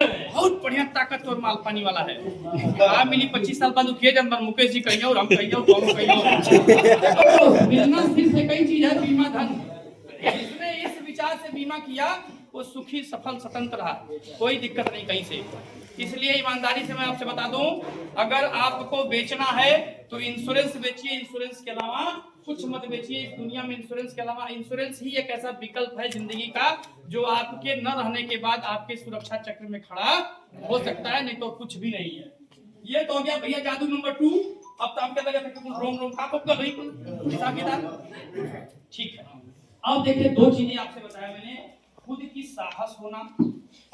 बहुत बढ़िया ताकतवर माल पानी वाला है। आ मिली 25 साल बाद उठिए जनवर मुकेश जी कहियो और हम कहियो कौन कहियो। बिजनेस फिर से कई चीज है बीमा धन। जिसने इस विचार से बीमा किया वो सुखी सफल स्वतंत्र रहा, कोई दिक्कत नहीं कहीं से। इसलिए ईमानदारी से मैं आपसे बता दूं, अगर आपको बेचना है तो इंश्योरेंस बेचिए, इंश्योरेंस के अलावा कुछ मत बेचिए। इस दुनिया में इंश्योरेंस के अलावा इंश्योरेंस ही एक ऐसा विकल्प है जिंदगी का जो आपके न रहने के बाद आपके सुरक्षा चक्र में खड़ा हो सकता है, नहीं तो कुछ भी नहीं है। ये तो हो गया भैया जादू नंबर 2। अब तो आपके लगे रोम रोम आप कर रही हिसाब किताब ठीक है। अब देखिए दो चीजें आपसे बताया मैंने, खुद की साहस होना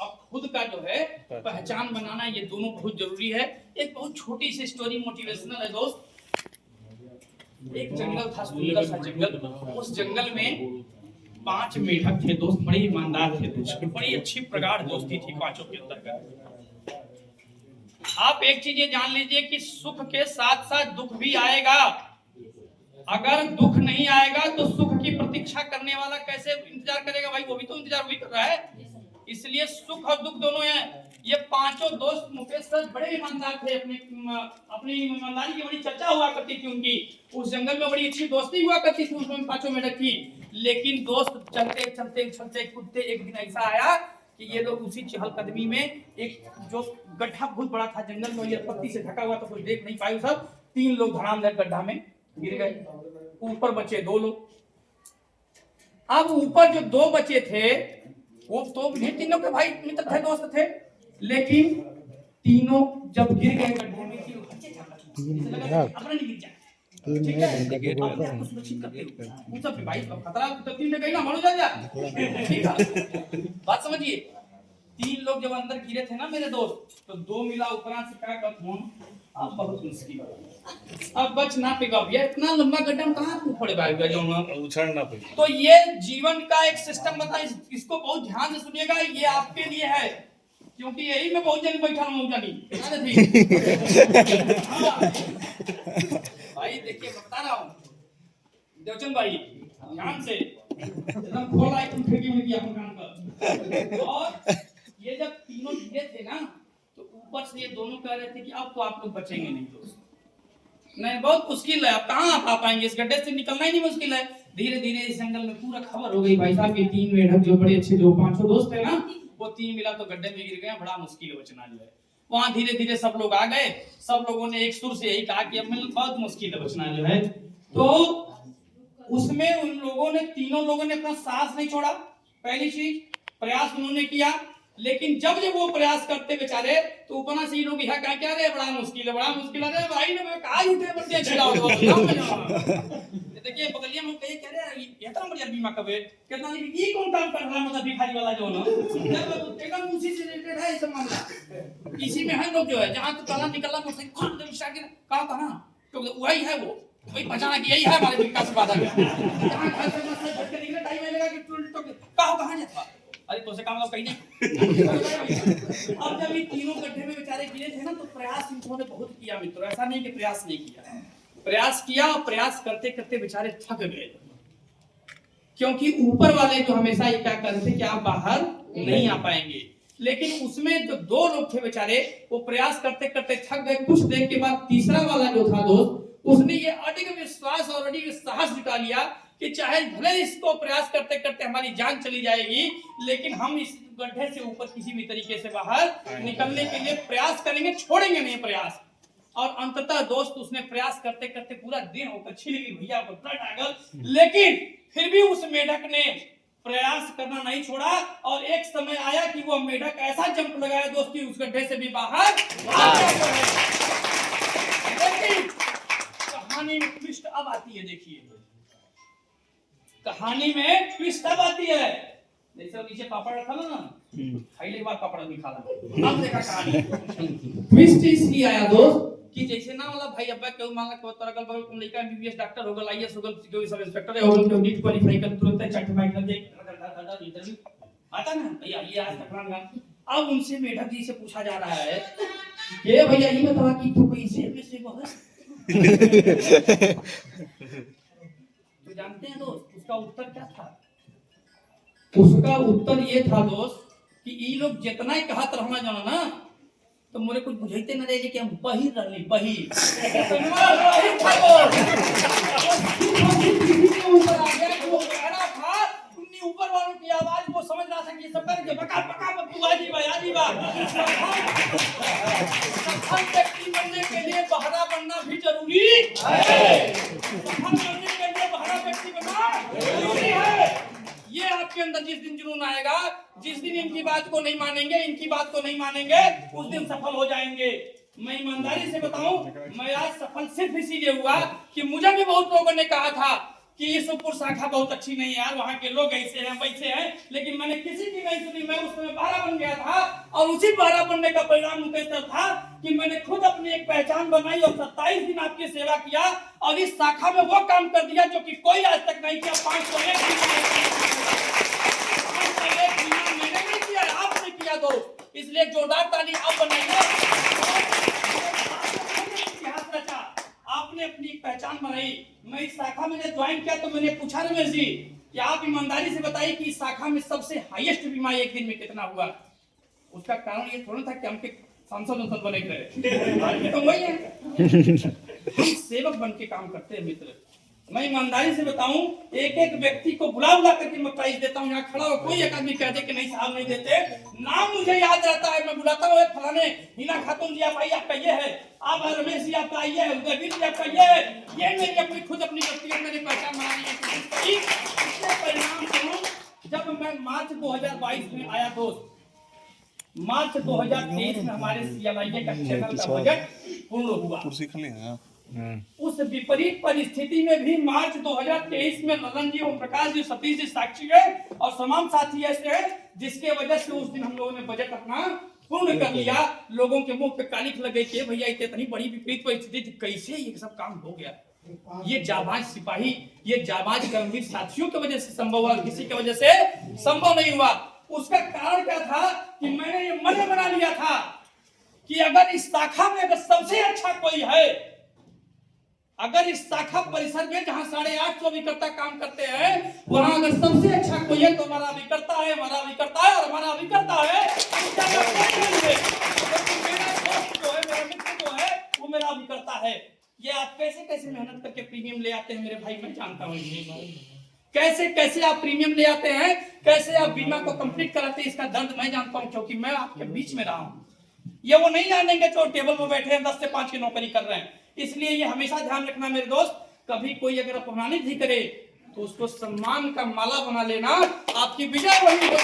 और खुद का जो है पहचान बनाना, ये दोनों बहुत जरूरी है। एक बहुत छोटी सी स्टोरी मोटिवेशनल है दोस्त। एक जंगल था, सुंदर सा जंगल। उस जंगल में 5 मेढक थे दोस्त, बड़े ईमानदार थे दोस्त, बड़ी अच्छी प्रगाढ़ दोस्ती थी पांचों के अंदर का। आप एक चीज ये जान लीजिए कि सुख के साथ साथ दुख भी आएगा। अगर दुख नहीं आएगा तो सुख की प्रतीक्षा करने वाला कैसे इंतजार करेगा भाई, वो भी तो इंतजार वही कर रहा है। इसलिए सुख और दुख दोनों हैं। ये पांचों दोस्त मुकेश सर बड़े ईमानदार थे, अपनी ईमानदारी की बड़ी चर्चा हुआ करती थी उनकी। उस जंगल में बड़ी अच्छी दोस्ती हुआ करती थी उसमें पांचों मेढक की। लेकिन दोस्त चलते चलते चलते कूदते एक दिन ऐसा आया कि ये लोग उसी चहलकदमी में एक जो गड्ढा बहुत बड़ा था जंगल में, ये पत्ती से ढका हुआ तो कोई देख नहीं पाए सब। 3 लोग धड़ाम गड्ढा में गिर गए, ऊपर बचे 2 लोग। अब ऊपर जो 2 बचे थे वो तो भी तीनों के भाई मित्र थे, दोस्त थे, लेकिन तीनों जब गिर गए गड्ढे में कि अपना नहीं गिर जाए, ठीक है अपने आप को सुरक्षित करते हो उन सब भाई खतरा तो 3 में गई ना मरो जा, ठीक है बात समझिए। 3 लोग जब अंदर गिरे थे ना मेरे दोस्त, तो 2 मिला ऊपर से क्या कर फोन। अब बहुत मुश्किल है, अब बच ना पेगा भैया, इतना लंबा गड्ढा में कहां तू पड़े भाग जाऊंगा, उछलना पड़ेगा। तो ये जीवन का एक सिस्टम बता, इसको बहुत ध्यान से सुनिएगा, ये आपके लिए है, क्योंकि यही में बहुत जन बैठा हूं जानी भाई देखिए बता रहा हूं देवचंद भाई, ध्यान से एकदम खोल आई तुम खिड़की में किया अपन काम कर। और ये जब तीनों गिरे थे ना तो ऊपर से ये दोनों कह रहे थे कि अब तो आप लोग बचेंगे नहीं दोस्त, नहीं बहुत मुश्किल है, अब कहां आप आ पाएंगे, इस गड्ढे से निकलना ही नहीं मुश्किल है। धीरे धीरे इस जंगल में पूरा खबर हो गई भाई साहब के 3 मेढक जो बड़े अच्छे जो 500 दोस्त थे ना, वो 3 मिला तो गड्ढे में गिर गए, बड़ा मुश्किल है बचना जो है। वहां धीरे धीरे सब लोग आ गए, सब लोगों ने एक सुर से यही कहा कि अब बहुत मुश्किल है बचना जो है। तो उसमें उन लोगों ने, तीनों लोगों ने अपना साहस नहीं छोड़ा, पहली चीज प्रयास उन्होंने किया। लेकिन जब वो प्रयास करते बेचारे तो ऊपर से लोग यह कह क्या रे बड़ा मुश्किल है, बड़ा मुश्किल है भाई ने कहा उठे बच्चे छिड़ाओ देखिए बगलिया में कहे कह रहे इतना बढ़िया बीमा कवे कितना ये कौन काम कर रहा है, मतलब भिखारी वाला जो ना एकदम उसी से रिलेटेड है सब मामला। इसी में हम लोग जो है जहां तो ताला निकलना मुझसे कहा था ना, तो वही है वो, वही पहचाना कि यही है हमारे विकास से बाधा जहां घर से मसले झटके निकले टाइम लगेगा कि कहां जाता, अरे तो से काम लोग कहीं नहीं। अब जब ये तीनों गड्ढे में बेचारे गिरे थे ना तो प्रयास इन्होंने बहुत किया मित्रों, ऐसा नहीं कि प्रयास नहीं किया, प्रयास किया और प्रयास करते करते बेचारे थक गए, क्योंकि ऊपर वाले जो हमेशा ये क्या करते थे कि आप बाहर नहीं आ पाएंगे। लेकिन उसमें जो 2 लोग थे बेचारे वो प्रयास करते करते थक गए। कुछ देर के बाद तीसरा वाला जो था दोस्त, उसने ये अडिग विश्वास और अडिग साहस जुटा लिया कि चाहे भले इसको प्रयास करते करते हमारी जान चली जाएगी, लेकिन हम इस गड्ढे से ऊपर किसी भी तरीके से बाहर निकलने के लिए प्रयास करेंगे, छोड़ेंगे नहीं प्रयास। और अंततः दोस्त उसने प्रयास करते करते पूरा दिन होकर छिलकी भैया को तट आ गया, लेकिन फिर भी उस मेढक ने प्रयास करना नहीं छोड़ा। और एक समय आया कि वो मेढक ऐसा जंप लगाया दोस्ती उस गड्ढे से भी बाहर आ गया। लेकिन कहानी में ट्विस्ट अब आती है, देखिए कहानी में ट्विस्ट अब आती है। जैसे नीचे पापड़ रखा लो ना, खाई ले बार पापड़ नहीं खाना। अब देखा कहानी ट्विस्ट इसलिए आया दोस्त कि जैसे ना वाला भाई अब क्यों मान ला को तोरा कल बगल लड़का एमबीबीएस डॉक्टर हो गल, आईएएस हो गल, सिक्योरिटी सब इंस्पेक्टर हो गल, तो नीट क्वालीफाई कर तुरंत चट माइक लग जाए इंटरव्यू आता ना भैया ये आज तक ना। अब उनसे मेढक जी से पूछा जा रहा है ये भैया ये बताओ कि तू कैसे में से बहुत तो जानते हैं दोस्त उसका उत्तर क्या था? उसका उत्तर ये था दोस्त कि ये लोग जितना ही कहत रहना जाना ना तो मोरे कुछ बुझाइते न रहे कि हम पहिर रहली पहिर ऊपर वालों की आवाज वो समझ रहा था कि सब करके बका बका बुआजी बयाजी बा सफल व्यक्ति बनने के लिए बहरा बनना भी जरूरी है। सफल बनने के लिए बहरा व्यक्ति बनना जरूरी है। ये आपके अंदर जिस दिन जुनून आएगा, जिस दिन इनकी बात को नहीं मानेंगे, इनकी बात को नहीं मानेंगे, उस दिन सफल हो जाएंगे। मैं ईमानदारी से बताऊं, मैं आज सफल सिर्फ इसीलिए हुआ कि मुझे भी बहुत लोगों ने कहा था कि ईसुपुर शाखा बहुत अच्छी नहीं है यार, वहाँ के लोग ऐसे हैं वैसे हैं, लेकिन मैंने किसी की नहीं सुनी। मैं उस समय बहरा बन गया था और उसी बहरा बनने का परिणाम मुकेश था कि मैंने खुद अपनी एक पहचान बनाई और 27 दिन आपकी सेवा किया और इस शाखा में वो काम कर दिया जो कि कोई आज तक नहीं किया। 501 मैंने नहीं किया, आपने किया दोस्त, इसलिए जोरदार ताली आप बनाइए। आपने अपनी पहचान बनाई। मैं इस शाखा में जब ज्वाइन किया तो मैंने पूछा रमेश जी कि आप ईमानदारी से बताइए कि इस शाखा में सबसे हाईएस्ट बीमा एक दिन में कितना हुआ। उसका कारण ये थोड़ा था कि हमके सांसद बने रहे तो वही है, हम सेवक बन के काम करते हैं मित्र। मैं ईमानदारी से बताऊं, एक एक व्यक्ति को बुला करके मैं प्राइज देता हूं। यहाँ खड़ा हो कोई एक आदमी कह दे कि नहीं साहब नहीं देते, नाम मुझे याद रहता है, मैं बुलाता हूँ फलाने हिना खातून जी आप आइए, आपका ये है, आप रमेश जी आपका ये है, उदयवीर जी आपका ये है। ये मेरी अपनी खुद अपनी व्यक्तिगत मैंने पहचान बनानी है। इसके परिणाम स्वरूप जब मैं मार्च 2022 में आया दोस्त, मार्च 2023 में हमारे CLIA का चैनल का बजट पूर्ण हुआ। उस विपरीत परिस्थिति में भी मार्च 2023 में ललन जी, ओम प्रकाश जी, सतीश जी साक्षी है और तमाम साथी ऐसे हैं जिसके वजह से उस दिन हम लोगों ने बजट अपना पूर्ण कर लिया। लोगों के मुंह पे कालिख लग गई कि भैया इतनी बड़ी विपरीत परिस्थिति थी, कैसे ये सब काम हो गया। ये जाबाज सिपाही, ये जाबाज कर्मवीर साथियों की वजह से संभव हुआ, किसी की वजह से संभव नहीं हुआ। उसका कारण क्या था कि मैंने ये मन बना लिया था कि अगर इस शाखा में अगर सबसे अच्छा कोई है, अगर इस शाखा परिसर में जहां 850 अभिकर्ता काम करते हैं वहां अगर सबसे अच्छा कोई है तो हमारा अभिकर्ता है, हमारा अभिकर्ता है और हमारा अभिकर्ता है। मेरा दोस्त जो है, मेरा मित्र जो है वो मेरा अभिकर्ता है। ये आप कैसे कैसे मेहनत करके प्रीमियम ले आते हैं मेरे भाई, मैं जानता हूँ कैसे कैसे आप प्रीमियम ले आते हैं, कैसे आप बीमा को कंप्लीट कराते हैं, इसका दर्द मैं जानता हूँ क्योंकि मैं आपके बीच में रहा हूँ। ये वो नहीं जानेंगे जो टेबल पर बैठे हैं 10 से 5 की नौकरी कर रहे हैं। इसलिए ये हमेशा ध्यान रखना मेरे दोस्त, कभी कोई अगर अपमानित ही करे तो उसको सम्मान का माला बना लेना, आपकी विजय वही होगा।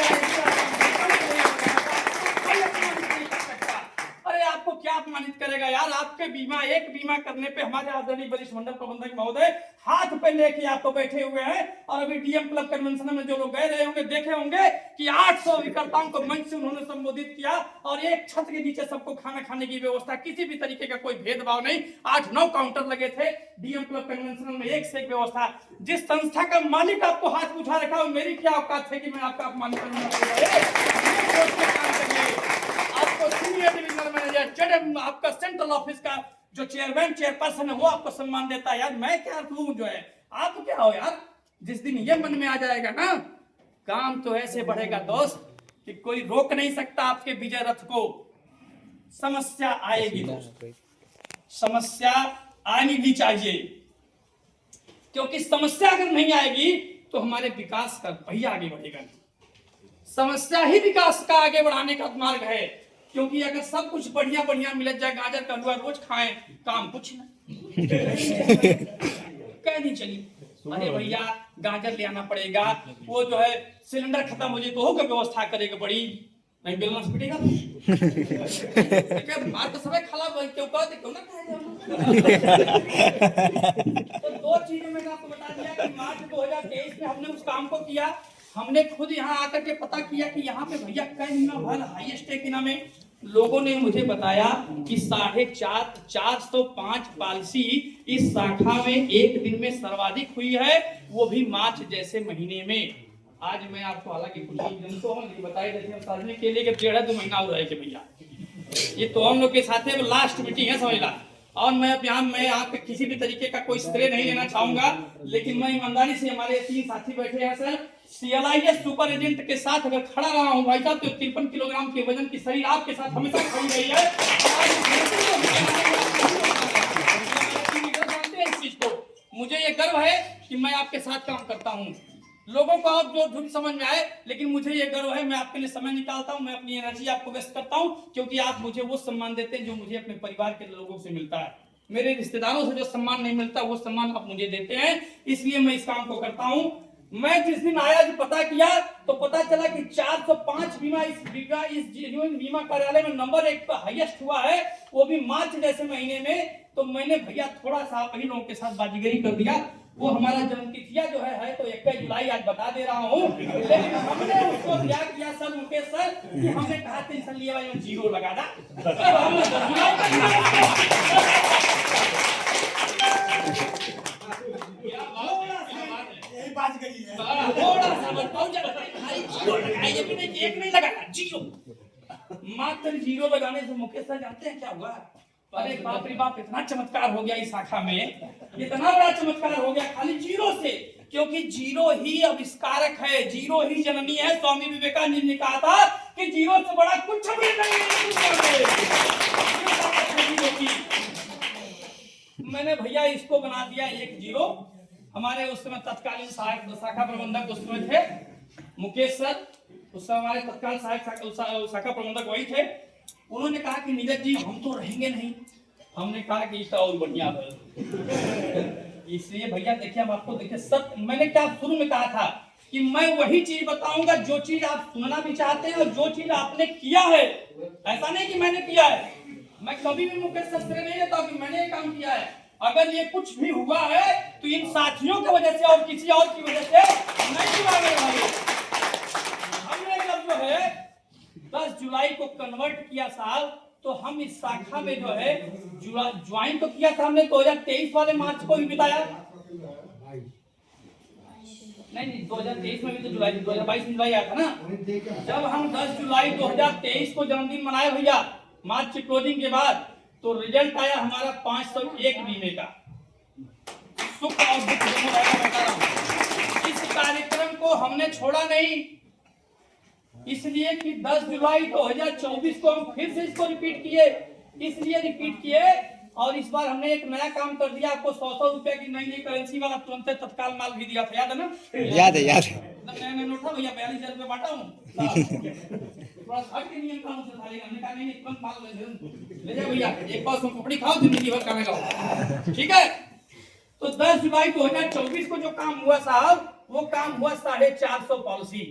अरे आपको क्या अपमानित करेगा यार, आपके बीमा एक बीमा करने पे हमारे आदरणीय वरिष्ठ मंडल प्रबंधक महोदय हाथ पे लेके आपको बैठे हुए हैं और अभी डीएम क्लब कन्वेंशन में जो लोग गए रहे होंगे देखे होंगे कि 800 अभिकर्ताओं को मंच से उन्होंने संबोधित किया और एक छत के नीचे सबको खाना खाने की व्यवस्था, किसी भी तरीके का कोई भेदभाव नहीं। 8-9 काउंटर लगे थे डीएम क्लब कन्वेंशन में, एक से एक व्यवस्था। जिस संस्था का मालिक आपको हाथ उठा रखा है मेरी क्या औकात है कि मैं आपका अपमान करूंगा। आपको सीनियर डिविजनल मैनेजर, आपका सेंट्रल ऑफिस का जो चेयरमैन चेयरपर्सन है वो आपको सम्मान देता है यार, मैं क्या हूँ जो है, आप क्या हो यार। जिस दिन ये मन में आ जाएगा ना, काम तो ऐसे बढ़ेगा दोस्त कि कोई रोक नहीं सकता आपके विजय रथ को। समस्या आएगी दोस्त, समस्या आनी भी चाहिए, क्योंकि समस्या अगर नहीं आएगी तो हमारे विकास का पहिया आगे बढ़ेगा नहीं। समस्या ही विकास का आगे बढ़ाने का मार्ग है, क्योंकि अगर सब कुछ बढ़िया बढ़िया मिल जाए, गाजर का हलवा रोज खाएं, काम कुछ ना कह नहीं चली। अरे भैया गाजर ले आना पड़ेगा, वो जो है सिलेंडर खत्म हो जाए तो होगा व्यवस्था करेगा बड़ी, नहीं बेलना से पिटेगा मार तो सब खला क्यों कहते क्यों ना खाएगा। तो 2 चीजें मैंने आपको बता दिया कि मार्च 2023 में हमने उस काम को किया। हमने खुद यहाँ आकर के पता किया कि यहाँ पे भैया कई भल हाईएस्ट है कि ना में लोगों ने मुझे बताया कि 450 पॉलिसी इस शाखा में एक दिन में सर्वाधिक हुई है, वो भी मार्च जैसे महीने में। आज मैं आपको हालांकि कुछ जिनको हम नहीं बताए थे सार्वजनिक के लिए कि 1.5-2 महीना हो रहा है कि भैया ये तो हम लोग के साथ में लास्ट मीटिंग है समझ ला। और मैं यहाँ पे किसी भी तरीके का कोई श्रेय नहीं लेना चाहूंगा, लेकिन मैं ईमानदारी से, हमारे 3 साथी बैठे हैं सर, CLIS सुपर एजेंट के साथ अगर खड़ा रहा हूं भाई साहब, तो 53 किलोग्राम के वजन की शरीर आपके साथ हमेशा खड़ी रही है। जानते हैं इस चीज को, मुझे ये गर्व है कि मैं आपके साथ काम करता हूं। लोगों को अब जो झूठ समझ में आए, लेकिन मुझे ये गर्व है, मैं आपके लिए समय निकालता हूं, मैं अपनी एनर्जी आपको व्यस्त करता हूं, क्योंकि आप मुझे वो सम्मान देते हैं जो मुझे अपने परिवार के लोगों से मिलता है। मेरे रिश्तेदारों से जो सम्मान नहीं मिलता वो सम्मान आप मुझे देते हैं, इसलिए मैं इस काम को करता हूं। मैं जिस दिन आया जो पता किया तो पता चला कि 405 बीमा इस जीवन बीमा कार्यालय में नंबर 1 पर हाईएस्ट हुआ है, वो भी मार्च जैसे महीने में। तो मैंने भैया थोड़ा सा आप ही लोगों के साथ बाजीगरी कर दिया। वो हमारा जन्मतिथिया जो है तो 21 जुलाई आज बता दे रहा हूँ, लेकिन हमने उसको क्या किया सर, मुकेश सर, कि हमने कहा टेंशन लिया भाई 0 लगा दा। थोड़ा सा बताओ, ये भी नहीं, 1 नहीं लगाना, 0 मात्र 0 लगाने से मुकेश सर जानते हैं क्या हुआ? अरे बाप रे बाप, इतना चमत्कार हो गया इस शाखा में, इतना बड़ा चमत्कार हो गया खाली 0 से, क्योंकि 0 ही आविष्कारक है, 0 ही जननी है। स्वामी विवेकानंद ने कहा था कि 0 से बड़ा कुछ भी नहीं है। मैंने भैया इसको बना दिया 1 0। हमारे उस समय तत्कालीन सहायक शाखा प्रबंधक उस समय थे मुकेश सर, उस समय हमारे तत्काल सहायक शाखा प्रबंधक वही थे। उन्होंने कहा कि नीरज जी हम तो रहेंगे नहीं। हमने कहा कि इसका और बढ़िया है। इसलिए भैया देखिए, हम आपको देखिए सब, मैंने क्या शुरू में कहा था कि मैं वही चीज बताऊंगा जो चीज आप सुनना भी चाहते हैं और जो चीज आपने किया है। ऐसा नहीं कि मैंने किया है, मैं कभी भी मुकेश सर से नहीं लेता कि मैंने ये काम किया है। अगर ये कुछ भी हुआ है तो इन साथियों की वजह से और किसी और की वजह से नहीं हुआ मेरे भाई। हमने जब जो है 10 जुलाई को कन्वर्ट किया साल, तो हम इस शाखा में जो है ज्वाइन तो किया था हमने 2023 वाले मार्च को भी बिताया। नहीं 2023 में भी तो जुलाई 2022 में जुलाई आया था ना। जब हम 10 जुलाई 2023 को जन्मदिन मनाए भैया मार्च क्लोजिंग के बाद, तो रिजल्ट आया हमारा 501 बीमे का। सुख और दुख दोनों बता रहा हूं। इस कार्यक्रम को हमने छोड़ा नहीं, इसलिए कि 10 जुलाई 2024 को हम फिर से इसको रिपीट किए, इसलिए रिपीट किए। और इस बार हमने एक नया काम कर दिया, आपको 100 रुपए की नई करेंसी वाला तुरंत तत्काल माल भी दिया था, याद है ना? याद है। नया नोट था भैया, 42,000 रुपए बांटा हूँ। थोड़ा हट के नियम कानून से थालेगा, हमने कहा नहीं तुरंत माल ले जा भैया, एक बार तुम कपड़ी खाओ जिंदगी भर खाएगा, ठीक है? तो 10 जुलाई 2024 को जो काम हुआ साहब, वो काम हुआ 450 पॉलिसी।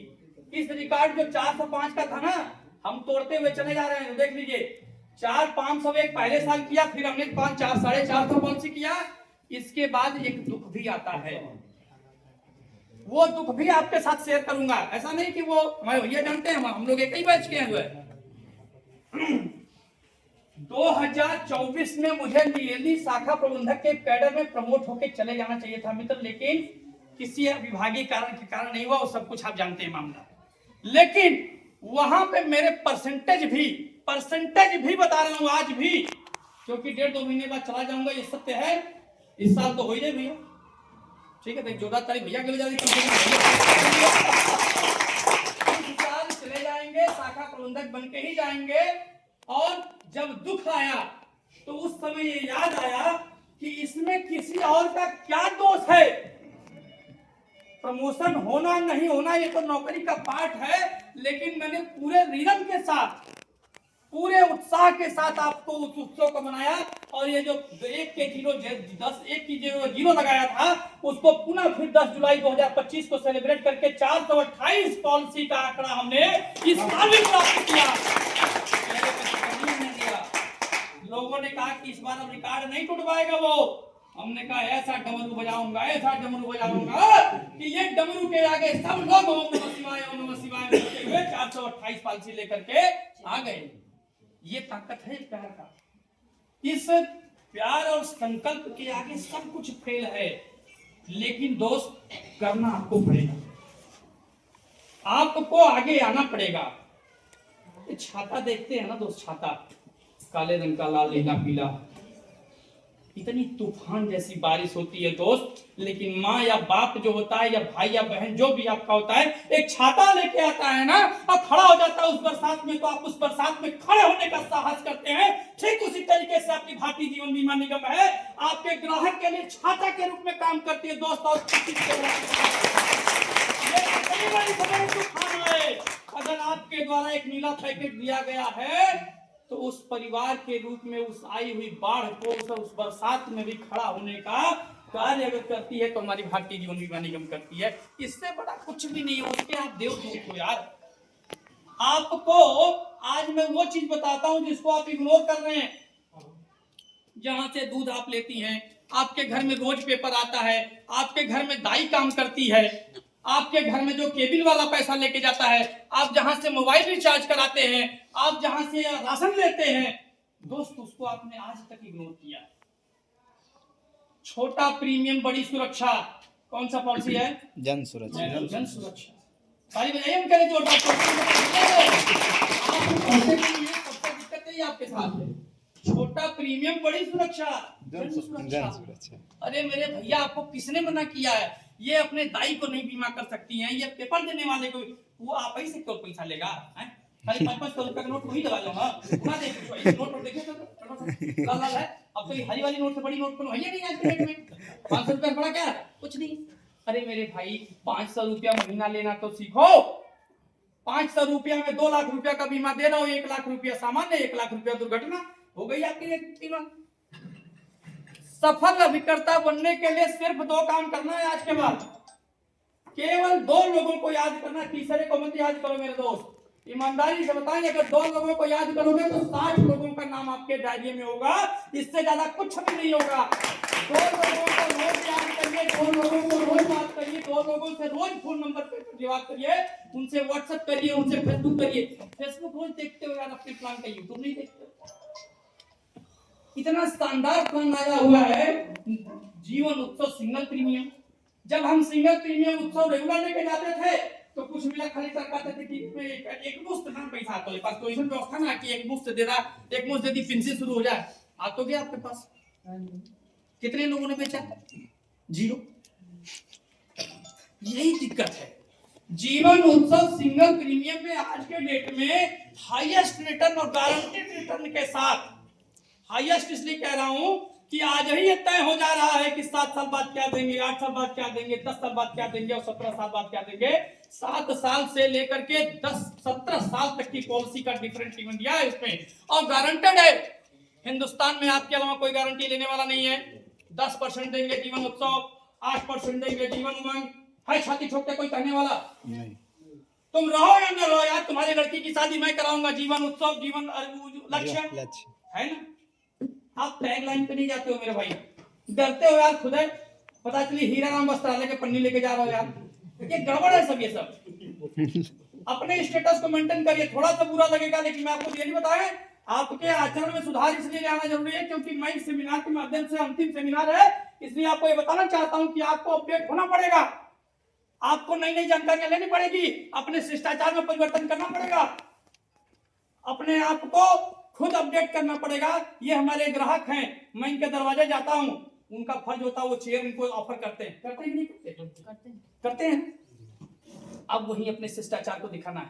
इस रिकॉर्ड जो 405 का था ना, हम तोड़ते हुए चले जा रहे हैं। देख लीजिए 4,501 पहले साल किया, फिर हमने 450 पॉलिसी किया। इसके बाद एक दुख भी आता है, वो दुख भी आपके साथ शेयर करूंगा। ऐसा नहीं कि वो हमारे भैया जानते हैं, हम लोग एक ही बैच के हुए। 2024 में मुझे नीली शाखा प्रबंधक के कैडर में प्रमोट होकर चले जाना चाहिए था मित्र, लेकिन किसी विभागीय कारण के कारण नहीं हुआ। वो सब कुछ आप जानते हैं मामला। लेकिन वहां पे मेरे परसेंटेज भी बता रहा हूं आज भी, क्योंकि 1.5-2 महीने बाद चला जाऊंगा, ये सत्य है। इस साल तो हो ही जाए भैया, ठीक है? 14 तारीख भैया के ले जाएंगे, चले जाएंगे, शाखा प्रबंधक बन के ही जाएंगे। और जब दुख आया तो उस समय ये याद आया कि इसमें किसी और का क्या दोष है। प्रमोशन होना नहीं होना ये तो नौकरी का पार्ट है, लेकिन मैंने पूरे रिदम के साथ, पूरे उत्साह के साथ आपको उस उत्सव को मनाया। और ये जो 1 के 0 लगाया था, उसको पुनः फिर 10 जुलाई 2025 को सेलिब्रेट करके 428 पॉलिसी का आंकड़ा हमने इस साल भी प्राप्त किया। लोगों ने कहा कि इस बार अब रिकॉर्ड नहीं टूट पाएगा वो। हमने कहा ऐसा डमरू बजाऊंगा कि ये डमरू के आगे सब लोग ओम नमः शिवाय बोलते हुए 428 पॉलिसी लेकर के आ गए। ये ताकत है प्यार का। इस प्यार और संकल्प के आगे सब कुछ फेल है, लेकिन दोस्त करना आपको पड़ेगा, आपको आगे आना पड़ेगा। छाता देखते हैं ना दोस्त, छाता काले रंग का, लाल नीला पीला, इतनी तूफान जैसी बारिश होती है दोस्त, लेकिन माँ या बाप जो होता है या भाई या बहन जो भी आपका होता है, एक छाता लेके आता है ना और खड़ा हो जाता है उस बरसात में, तो आप उस बरसात में खड़े होने का साहस करते हैं। ठीक उसी तरीके से आपकी भारतीय जीवन बीमा निगम है, आपके ग्राहक के लिए छाता के रूप में काम करती है दोस्त। और तूफान आए, अगर आपके द्वारा एक नीला पैकेट दिया गया है तो उस परिवार के रूप में उस आई हुई बाढ़ को उस बरसात में भी खड़ा होने का कार्य अगर करती है तो हमारी भारतीय जीवन बीमा निगम करती है। इससे बड़ा कुछ भी नहीं है, उसके आप देवदूत हो यार। आपको आज मैं वो चीज बताता हूं जिसको आप इग्नोर कर रहे हैं। जहां से दूध आप लेती हैं, आपके घर में रोज पेपर आता है, आपके घर में दाई काम करती है, आपके घर में जो केबिल वाला पैसा लेके जाता है, आप जहां से मोबाइल रिचार्ज कराते हैं, आप जहां से राशन लेते हैं, दोस्त उसको आपने आज तक इग्नोर किया। छोटा प्रीमियम बड़ी सुरक्षा, कौन सा पॉलिसी है? जन सुरक्षा। जन सुरक्षा। सारी बजाइए हम करें जोरदार दिक्कत नहीं आपके साथ। छोटा प्रीमियम बड़ी सुरक्षा, जन सुरक्षा। अरे मेरे भैया, आपको किसने मना किया है? ये अपने दाई को नहीं बीमा कर सकती हैं, ये पेपर देने वाले को, वो आप ही से क्यों पैसा लेगा? खाली 5-5 रुपए का नोट वही दबा लूंगा। उठा दे नोट देखे तो लाल लाल है। अब तो हरी वाली नोट से बड़ी नोट है नहीं आज के डेट में। 500 रुपया बड़ा क्या कुछ नहीं। अरे मेरे भाई, 500 रुपया महीना लेना तो सीखो। 500 रुपया में 2 लाख रुपया का बीमा दे रहा हूँ। 1 लाख रुपया सामान्य, 1 लाख रुपया दुर्घटना, हो गई आपकी बीमा। सफल अभिकर्ता बनने के लिए सिर्फ 2 काम करना है आज के बाद। केवल 2 लोगों को याद करना, तीसरे को मत याद करो मेरे दोस्त। ईमानदारी से बताएं, अगर 2 लोगों को याद करोगे तो 60 लोगों का नाम आपके डायरी में होगा, इससे ज्यादा कुछ भी नहीं होगा। 2 लोगों को रोज याद करिए, 2 लोगों को रोज बात करिए, 2 लोगों से रोज फोन नंबर पर बात करिए, उनसे व्हाट्सएप करिए, उनसे फेसबुक करिए। फेसबुक रोज देखते हो यार अपने प्लान का, यूट्यूब नहीं देखते। इतना शानदार प्लान आया हुआ है जीवन उत्सव सिंगल प्रीमियम। जब हम सिंगल प्रीमियम उत्सव रेगुलर लेके जाते थे तो कुछ मिला खाली सरकार थे कि एक मुफ्त ना पैसा आता है पास, तो ऐसा व्यवस्था ना कि एक मुफ्त दे रहा, एक मुफ्त दे पेंशन शुरू हो जाए। आ तो गया आपके पास। कितने लोगों ने बेचा? 0। यही दिक्कत है। जीवन उत्सव सिंगल प्रीमियम में आज के डेट में हाईएस्ट रिटर्न और गारंटेड रिटर्न के साथ, हाईएस्ट इसलिए कह रहा हूं कि आज ही ये तय हो जा रहा है कि 7 साल बाद क्या देंगे, 8 साल बाद क्या देंगे, 10 साल बाद क्या देंगे और 17 साल बाद क्या देंगे। 7 साल से लेकर के 10-17 साल तक की पॉलिसी का डिफरेंट टीम दिया है इसमें, और गारंटेड है। हिंदुस्तान में आपके अलावा कोई गारंटी लेने वाला नहीं है। 10% देंगे जीवन उत्सव, 8% देंगे जीवन उमंग। है छाती ठोक के कोई कहने वाला नहीं। तुम रहो या न रहो यार, तुम्हारी लड़की की शादी मैं कराऊंगा। जीवन उत्सव, जीवन लक्ष्य है ना। आप टैग लाइन पे नहीं जाते हो मेरे भाई, डरते हो यार। खुद है पता चली हीरा राम वस्त्रालय के पन्नी लेके जा रहा हो यार, ये गड़बड़ है सब। ये सब अपने स्टेटस को मेंटेन करिए। थोड़ा सा बुरा लगेगा लेकिन मैं आपको ये नहीं बताया, आपके आचरण में सुधार इसलिए लाना जरूरी है क्योंकि मैं इस सेमिनार के माध्यम से, अंतिम सेमिनार है, इसलिए आपको ये बताना चाहता हूं कि आपको अपडेट होना पड़ेगा। आपको नई नई जानकारियां लेनी पड़ेगी, अपने शिष्टाचार में परिवर्तन करना पड़ेगा, अपने आप को खुद अपडेट करना पड़ेगा। ये हमारे ग्राहक हैं, मैं इनके दरवाजे जाता हूं, उनका फर्ज होता है वो चेयर इनको ऑफर करते हैं। करते हैं नहीं करते? करते हैं। अब वही अपने शिष्टाचार को दिखाना है,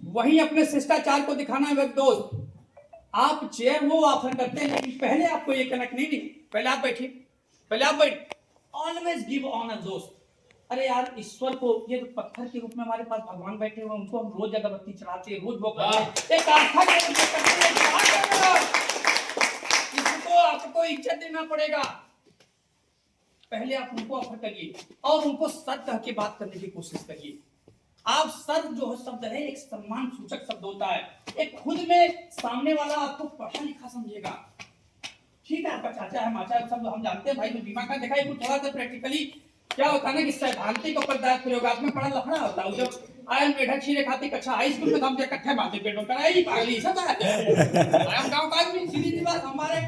वही अपने शिष्टाचार को दिखाना है। दोस्त, आप चेयर वो ऑफर करते हैं, लेकिन पहले आपको ये कहना नहीं, पहले आप बैठिए, पहले आप बैठ। ऑलवेज गिव ऑनर दोस्त। अरे यार, ईश्वर को, ये तो पत्थर के रूप में हमारे पास भगवान बैठे हुए, उनको हम रोज अगरबत्ती चढ़ाते हैं, रोज वो करते हैं, एक आस्था के रूप में करते हैं। इसको आपको इज्जत देना पड़ेगा। पहले आप उनको ऑफर करिए और उनको सर कह के बात करने की कोशिश करिए। आप सर जो शब्द है एक सम्मान सूचक शब्द होता है। एक खुद में सामने वाला आपको पढ़ा लिखा समझेगा। ठीक है, आपका चाचा है, माचा है, सब हम जानते हैं भाई। तो बीमा का देखा है थोड़ा सा प्रैक्टिकली क्या होता है ना कि सैद्धांतिक और पदार्थ प्रयोगात्मक में बड़ा लफड़ा होता है। जब आयन मेढक छीरे खाती कक्षा हाई स्कूल में हम इकट्ठे बातें पेटों कराई पागली सब है। हम गांव का आदमी, सीधी सी बात हमारे